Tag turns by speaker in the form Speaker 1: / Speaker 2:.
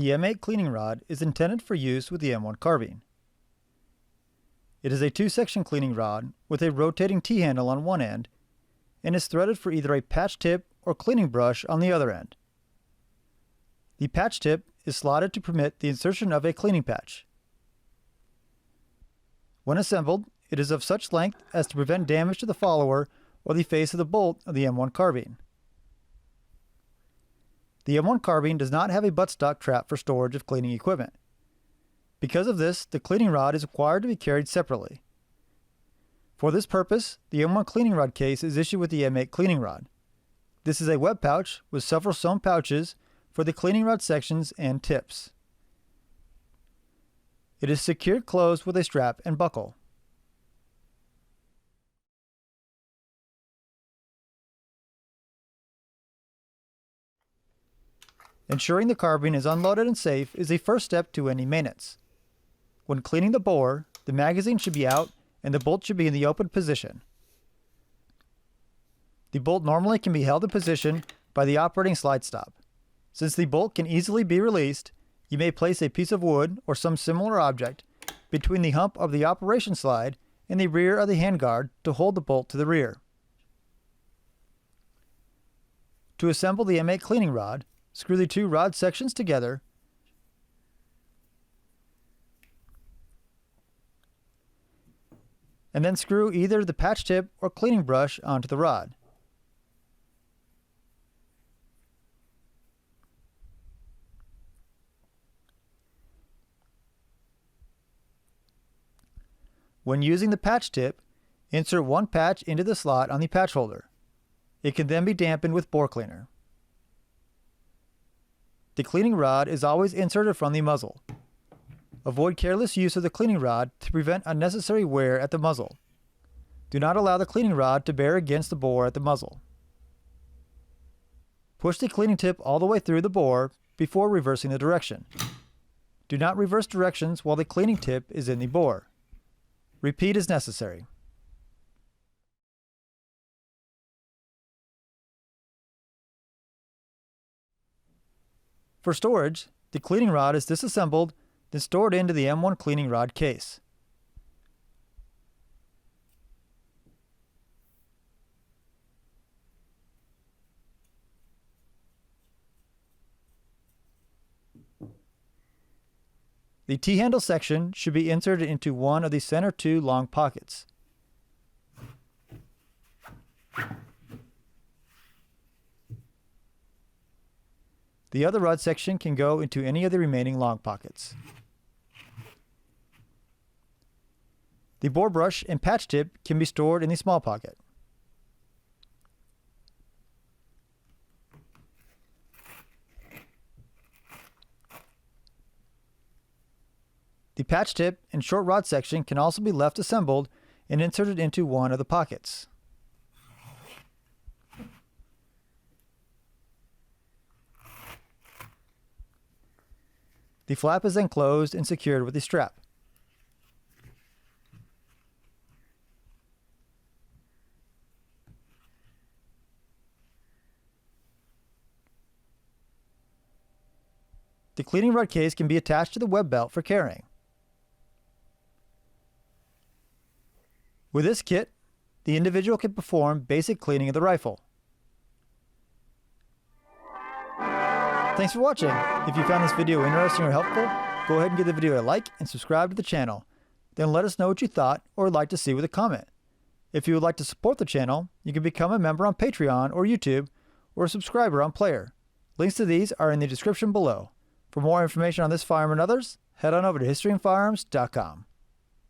Speaker 1: The M8 cleaning rod is intended for use with the M1 carbine. It is a two-section cleaning rod with a rotating T-handle on one end and is threaded for either a patch tip or cleaning brush on the other end. The patch tip is slotted to permit the insertion of a cleaning patch. When assembled, it is of such length as to prevent damage to the follower or the face of the bolt of the M1 carbine. The M1 carbine does not have a buttstock trap for storage of cleaning equipment. Because of this, the cleaning rod is required to be carried separately. For this purpose, the M1 cleaning rod case is issued with the M8 cleaning rod. This is a web pouch with several sewn pouches for the cleaning rod sections and tips. It is secured closed with a strap and buckle. Ensuring the carbine is unloaded and safe is a first step to any maintenance. When cleaning the bore, the magazine should be out and the bolt should be in the open position. The bolt normally can be held in position by the operating slide stop. Since the bolt can easily be released, you may place a piece of wood or some similar object between the hump of the operation slide and the rear of the handguard to hold the bolt to the rear. To assemble the M8 cleaning rod, screw the two rod sections together and then screw either the patch tip or cleaning brush onto the rod. When using the patch tip, insert one patch into the slot on the patch holder. It can then be dampened with bore cleaner. The cleaning rod is always inserted from the muzzle. Avoid careless use of the cleaning rod to prevent unnecessary wear at the muzzle. Do not allow the cleaning rod to bear against the bore at the muzzle. Push the cleaning tip all the way through the bore before reversing the direction. Do not reverse directions while the cleaning tip is in the bore. Repeat as necessary. For storage, the cleaning rod is disassembled, then stored into the M1 cleaning rod case. The T-handle section should be inserted into one of the center two long pockets. The other rod section can go into any of the remaining long pockets. The bore brush and patch tip can be stored in the small pocket. The patch tip and short rod section can also be left assembled and inserted into one of the pockets. The flap is then closed and secured with a strap. The cleaning rod case can be attached to the web belt for carrying. With this kit, the individual can perform basic cleaning of the rifle. Thanks for watching. If you found this video interesting or helpful, go ahead and give the video a like and subscribe to the channel. Then let us know what you thought or would like to see with a comment. If you would like to support the channel, you can become a member on Patreon or YouTube or a subscriber on Player. Links to these are in the description below. For more information on this firearm and others, head on over to historyandfirearms.com.